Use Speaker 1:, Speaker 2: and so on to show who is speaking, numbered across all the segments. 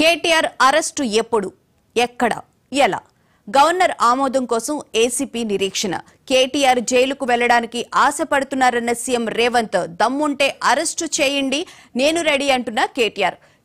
Speaker 1: KTR arrest ఎప్పుడు ఎక్కడ ఎలా గవర్నర్ ఆమోదం కోసం ఏసీపీ నిరీక్షణ కేటీఆర్ జైలుకు వెళ్లడానికి ఆశపడుతున్నారన్న సీఎం రేవంత్ దమ్ముంటే అరెస్టు చేయండి నేను రెడీ అంటున్న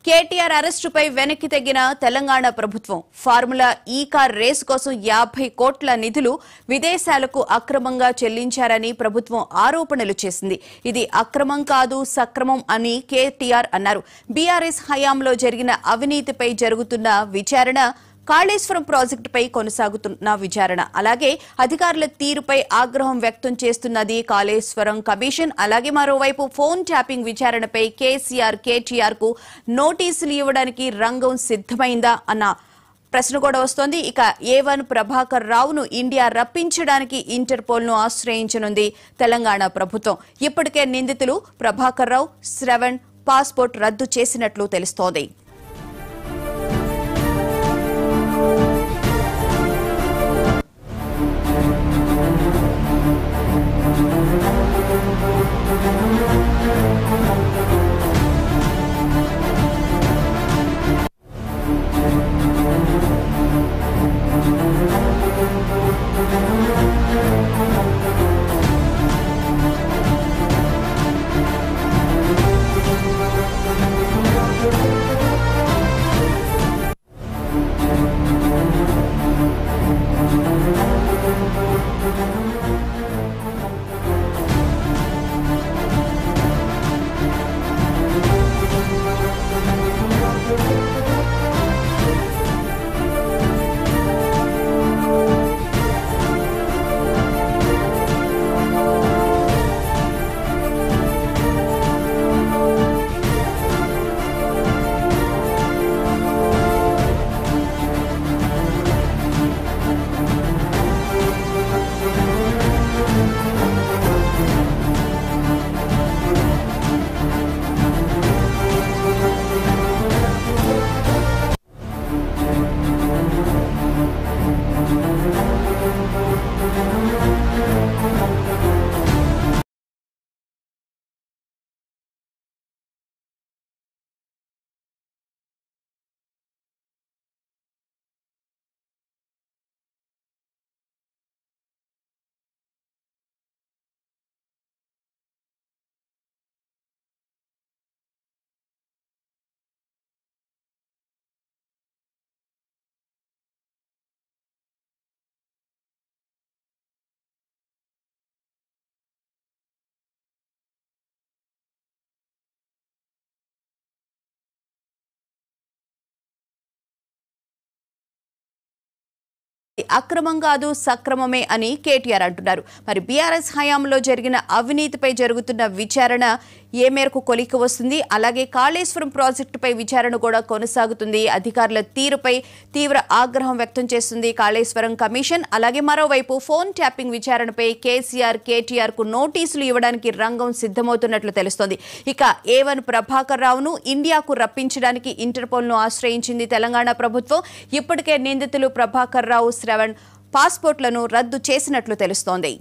Speaker 1: కేటీఆర్ అరెస్టుపై వెనక్కి తగ్గిన తెలంగాణ ప్రభుత్వం ఫార్ములా ఈ కార్ రేసు కోసం 50 కోట్ల నిధులు విదేశాలకు అక్రమంగా చెల్లించారని ప్రభుత్వం ఆరోపణలు చేసింది. ఇది అక్రమం కాదు సక్రమం అని కేటీఆర్ అన్నారు. బీఆర్ఎస్ హయాంలో జరిగిన అవినీతిపై జరుగుతున్న విచారణ, కాళేశ్వరం ప్రాజెక్టుపై కొనసాగుతున్న విచారణ, అలాగే అధికారుల తీరుపై ఆగ్రహం వ్యక్తం చేస్తున్నది కాళేశ్వరం కమిషన్. అలాగే మరోవైపు ఫోన్ ట్యాపింగ్ విచారణపై కేటీఆర్ కు నోటీసులు ఇవ్వడానికి రంగం సిద్ధమైందా అన్న ప్రశ్న కూడా వస్తోంది. ఇక A1 ప్రభాకర్ రావును ఇండియా రప్పించడానికి ఇంటర్పోల్ ను ఆశ్రయించనుంది తెలంగాణ ప్రభుత్వం. ఇప్పటికే నిందితులు ప్రభాకర్ రావు, శ్రవణ్ పాస్పోర్ట్ రద్దు చేసినట్లు తెలుస్తోంది. అక్రమం కాదు సక్రమమే అని కేటీఆర్ అంటున్నారు. మరి బీఆర్ఎస్ హయాంలో జరిగిన అవినీతిపై జరుగుతున్న విచారణ ఏ మేరకు కొలిక్కి వస్తుంది, అలాగే కాళేశ్వరం ప్రాజెక్టుపై విచారణ కూడా కొనసాగుతుంది. అధికారుల తీరుపై తీవ్ర ఆగ్రహం వ్యక్తం చేస్తుంది కాళేశ్వరం కమిషన్. అలాగే మరోవైపు ఫోన్ ట్యాపింగ్ విచారణపై కేటీఆర్ కు నోటీసులు ఇవ్వడానికి రంగం సిద్ధమవుతున్నట్లు తెలుస్తోంది. ఇక A1 ప్రభాకర్ రావును ఇండియాకు రప్పించడానికి ఇంటర్పోల్ ను ఆశ్రయించింది తెలంగాణ ప్రభుత్వం. ఇప్పటికే నిందితులు ప్రభాకర్ రావు, శ్రవణ్ పాస్పోర్ట్లను రద్దు చేసినట్లు తెలుస్తోంది.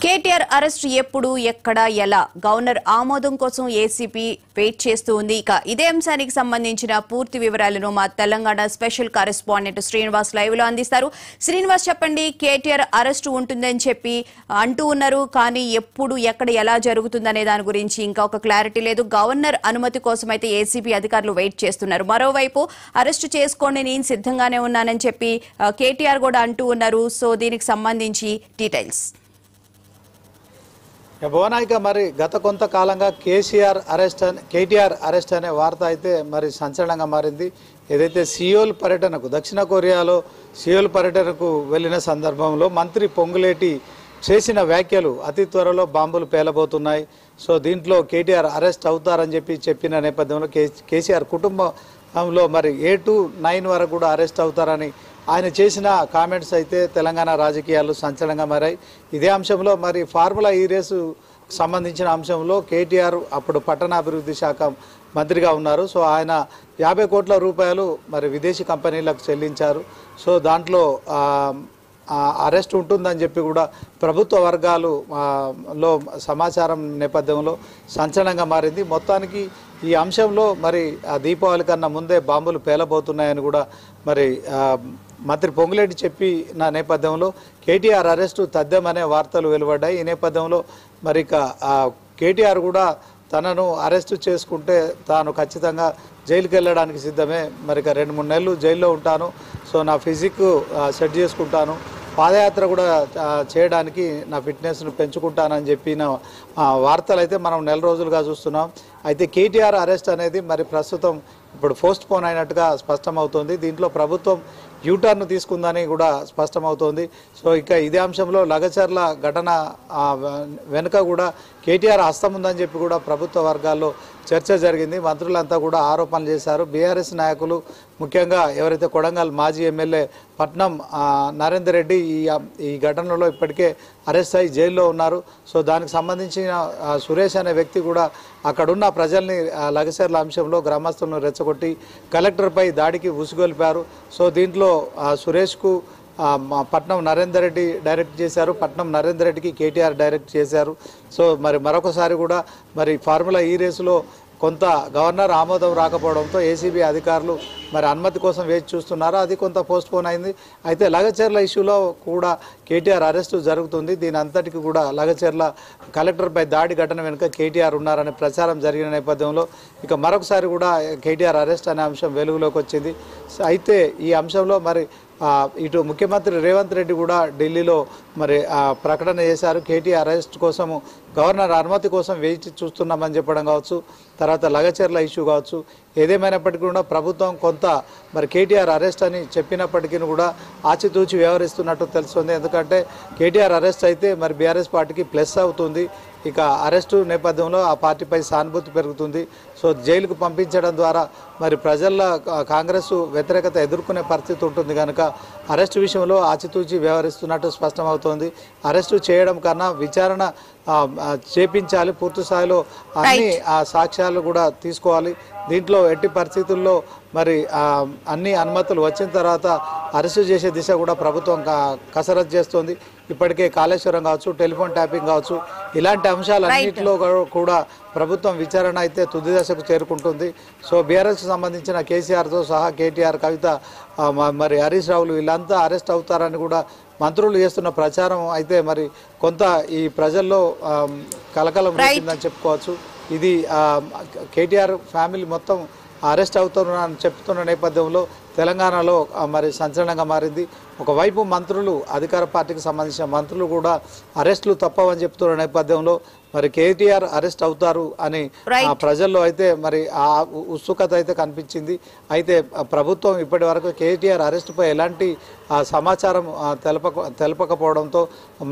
Speaker 1: కేటీఆర్ అరెస్ట్ ఎప్పుడు ఎక్కడ ఎలా గవర్నర్ ఆమోదం కోసం ఏసీపీ వెయిట్ చేస్తూ ఉంది. ఇక ఇదే అంశానికి సంబంధించిన పూర్తి వివరాలను మా Telangana special correspondent Srinivas live లో అందిస్తారు. శ్రీనివాస్, చెప్పండి, కేటీఆర్ అరెస్ట్ ఉంటుందని చెప్పి అంటూ ఉన్నారు, కానీ ఎప్పుడు ఎక్కడ ఎలా జరుగుతుందనే దాని గురించి ఇంకా ఒక క్లారిటీ లేదు. గవర్నర్ అనుమతి కోసం అయితే ఏసీపీ అధికారులు వెయిట్ చేస్తున్నారు. మరోవైపు అరెస్ట్ చేసుకోండి, నేను సిద్ధంగానే ఉన్నానని చెప్పి కేటీఆర్ కూడా అంటూ ఉన్నారు. సో దీనికి సంబంధించి డీటెయిల్స్.
Speaker 2: భువనాయిక మరి గత కొంతకాలంగా కేటీఆర్ అరెస్ట్ అనే వార్త అయితే మరి సంచలనంగా మారింది. ఏదైతే సియోల్ పర్యటనకు దక్షిణ కొరియాలో సియోల్ పర్యటనకు వెళ్ళిన సందర్భంలో మంత్రి పొంగులేటి చేసిన వ్యాఖ్యలు అతి త్వరలో బాంబులు పేలబోతున్నాయి, సో దీంట్లో కేటీఆర్ అరెస్ట్ అవుతారని చెప్పిన నేపథ్యంలో కేసీఆర్ కుటుంబంలో మరి 8 to 9 వరకు కూడా అరెస్ట్ అవుతారని ఆయన చేసిన కామెంట్స్ అయితే తెలంగాణ రాజకీయాలు సంచలనంగా మారాయి. ఇదే అంశంలో మరి ఫార్ములా ఈ రేసు సంబంధించిన అంశంలో కేటీఆర్ అప్పుడు పట్టణాభివృద్ధి శాఖ మంత్రిగా ఉన్నారు. సో ఆయన 50 కోట్ల రూపాయలు మరి విదేశీ కంపెనీలకు చెల్లించారు. సో దాంట్లో అరెస్ట్ ఉంటుందని చెప్పి కూడా ప్రభుత్వ వర్గాలు లో సమాచారం నేపథ్యంలో సంచలనంగా మారింది. మొత్తానికి ఈ అంశంలో మరి దీపావళి కన్నా ముందే బాంబులు పేలబోతున్నాయని కూడా మరి మంత్రి పొంగులేటి చెప్పిన నేపథ్యంలో కేటీఆర్ అరెస్టు తథ్యమనే వార్తలు వెలువడ్డాయి. ఈ నేపథ్యంలో మరి కేటీఆర్ కూడా తనను అరెస్టు చేసుకుంటే తాను ఖచ్చితంగా జైలుకి వెళ్ళడానికి సిద్ధమే, మరి 2-3 నెలలు జైల్లో ఉంటాను, సో నా ఫిజిక్ సెట్ చేసుకుంటాను, పాదయాత్ర కూడా చేయడానికి నా ఫిట్నెస్ను పెంచుకుంటానని చెప్పిన వార్తలు అయితే మనం నెల రోజులుగా చూస్తున్నాం. అయితే కేటీఆర్ అరెస్ట్ అనేది మరి ప్రస్తుతం ఇప్పుడు పోస్ట్ పోన్ అయినట్టుగా స్పష్టమవుతోంది. దీంట్లో ప్రభుత్వం యూటర్న్ తీసుకుందని కూడా స్పష్టమవుతోంది. సో ఇక ఇదే అంశంలో లగచర్ల ఘటన వెనుక కూడా కేటీఆర్ హస్తం ఉందని చెప్పి కూడా ప్రభుత్వ వర్గాల్లో చర్చ జరిగింది. మంత్రులంతా కూడా ఆరోపణలు చేశారు. బీఆర్ఎస్ నాయకులు ముఖ్యంగా ఎవరైతే కొడంగల్ మాజీ ఎమ్మెల్యే పట్నం నరేందర్ రెడ్డి ఈ ఘటనలో ఇప్పటికే అరెస్ట్ అయ్యి జైల్లో ఉన్నారు. సో దానికి సంబంధించిన సురేష్ అనే వ్యక్తి కూడా అక్కడున్న ప్రజల్ని లగచర్ల అంశంలో గ్రామస్తులను రెచ్చగొట్టి కలెక్టర్పై దాడికి ఉసుగొల్పారు. సో దీంట్లో సురేష్కు పట్నం నరేందర్ రెడ్డి డైరెక్ట్ చేశారు, పట్నం నరేందర్ రెడ్డికి కేటీఆర్ డైరెక్ట్ చేశారు. సో మరి మరొకసారి కూడా మరి ఫార్ములా ఈ రేసులో కొంత గవర్నర్ ఆమోదం రాకపోవడంతో ఏసీబీ అధికారులు మరి అనుమతి కోసం వేచి చూస్తున్నారు. అది కొంత పోస్ట్ పోన్ అయింది. అయితే లగచర్ల ఇష్యూలో కూడా కేటీఆర్ అరెస్టు జరుగుతుంది. దీని అంతటికి కూడా లగచర్ల కలెక్టర్పై దాడి ఘటన వెనుక కేటీఆర్ ఉన్నారనే ప్రచారం జరిగిన నేపథ్యంలో ఇక మరొకసారి కూడా కేటీఆర్ అరెస్ట్ అనే అంశం వెలుగులోకి వచ్చింది. అయితే ఈ అంశంలో మరి ఇటు ముఖ్యమంత్రి రేవంత్ రెడ్డి కూడా ఢిల్లీలో మరి ప్రకటన చేశారు. కేటీఆర్ అరెస్ట్ కోసము గవర్నర్ అనుమతి కోసం వేచి చూస్తున్నామని చెప్పడం కావచ్చు, తర్వాత లగచర్ల ఇష్యూ కావచ్చు, ఏదేమైనప్పటికీ కూడా ప్రభుత్వం కొంత మరి కేటీఆర్ అరెస్ట్ అని చెప్పినప్పటికీ కూడా ఆచితూచి వ్యవహరిస్తున్నట్టు తెలుస్తుంది. ఎందుకంటే కేటీఆర్ అరెస్ట్ అయితే మరి బీఆర్ఎస్ పార్టీకి ప్లస్ అవుతుంది. ఇక అరెస్టు నేపథ్యంలో ఆ పార్టీపై సానుభూతి పెరుగుతుంది. సో జైలుకు పంపించడం ద్వారా మరి ప్రజల్లో కాంగ్రెస్ వ్యతిరేకత ఎదుర్కొనే పరిస్థితి ఉంటుంది కనుక అరెస్టు విషయంలో ఆచితూచి వ్యవహరిస్తున్నట్టు స్పష్టమవుతోంది. అరెస్టు చేయడం కన్నా విచారణ చేపించాలి, పూర్తి స్థాయిలో అన్ని సాక్ష్యాలు కూడా తీసుకోవాలి. దీంట్లో ఎట్టి పరిస్థితుల్లో మరి అన్ని అనుమతులు వచ్చిన తర్వాత అరెస్టు చేసే దిశ కూడా ప్రభుత్వం కసరత్తు చేస్తోంది. ఇప్పటికే కాళేశ్వరం కావచ్చు, టెలిఫోన్ ట్యాపింగ్ కావచ్చు, ఇలాంటి అంశాలన్నింటిలో కూడా ప్రభుత్వం విచారణ అయితే తుది దశకు చేరుకుంటుంది. సో బీఆర్ఎస్కి సంబంధించిన కేసీఆర్తో సహా కేటీఆర్, కవిత, మరి హరీష్ రావులు వీళ్ళంతా అరెస్ట్ అవుతారని కూడా మంత్రులు చేస్తున్న ప్రచారం అయితే మరి కొంత ఈ ప్రజల్లో కలకలం రేపిందని చెప్పుకోవచ్చు. ఇది కేటీఆర్ ఫ్యామిలీ మొత్తం అరెస్ట్ అవుతున్నారని చెప్తున్న నేపథ్యంలో తెలంగాణలో మరి సంచలనంగా మారింది. ఒకవైపు మంత్రులు, అధికార పార్టీకి సంబంధించిన మంత్రులు కూడా అరెస్టులు తప్పవని చెప్తున్న నేపథ్యంలో మరి కేటీఆర్ అరెస్ట్ అవుతారు అని ప్రజల్లో అయితే మరి ఆ ఉత్సుకత అయితే కనిపించింది. అయితే ప్రభుత్వం ఇప్పటి వరకు కేటీఆర్ అరెస్టుపై ఎలాంటి సమాచారం తెలపకపోవడంతో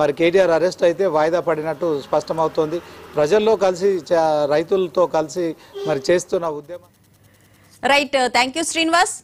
Speaker 2: మరి కేటీఆర్ అరెస్ట్ అయితే వాయిదా పడినట్టు స్పష్టమవుతోంది. ప్రజల్లో కలిసి రైతులతో కలిసి మరి చేస్తున్న ఉద్యమం.
Speaker 1: Right, thank you Srinivas.